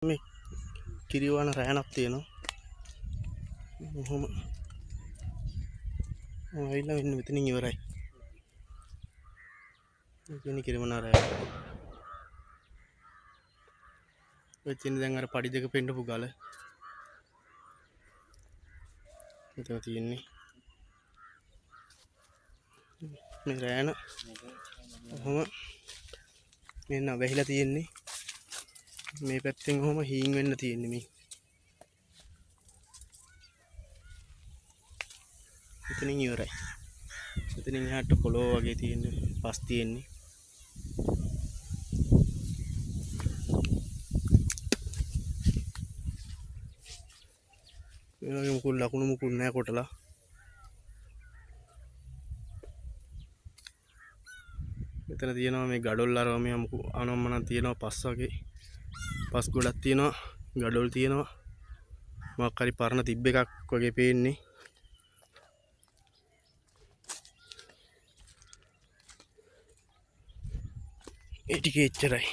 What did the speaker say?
මේ කිරිවන රෑනක් තියෙනවා. ඔහොම ඇවිල්ලා මෙන්න මෙතනින් ඉවරයි. මෙතන කිරිවන රෑ. මෙතන දැන් අර පඩි දෙක පෙන්නපු ගල. මෙතන තියෙන්නේ. මේ රෑන ඔහොම මෙන්න වැහිලා තියෙන්නේ. මේ පැත්තෙන් ඔහොම හීන් වෙන්න තියෙන්නේ මේ. මෙතනින් ඉවරයි. මෙතනින් එහාට පොළොව වගේ තියෙන්නේ පස් තියෙන්නේ. මේ වගේ මුකුල් ලකුණු මුකුල් නැහැ කොටලා. මෙතන තියෙනවා මේ ගඩොල් අරව මේ අනම්මනම් තියෙනවා පස් වගේ. පස් ගොඩක් තියෙනවා. ගඩොල් තියෙනවා. මොකක් හරි පරණ තිබ්බ එකක් වගේ පේන්නේ. ඒ ටික එච්චරයි.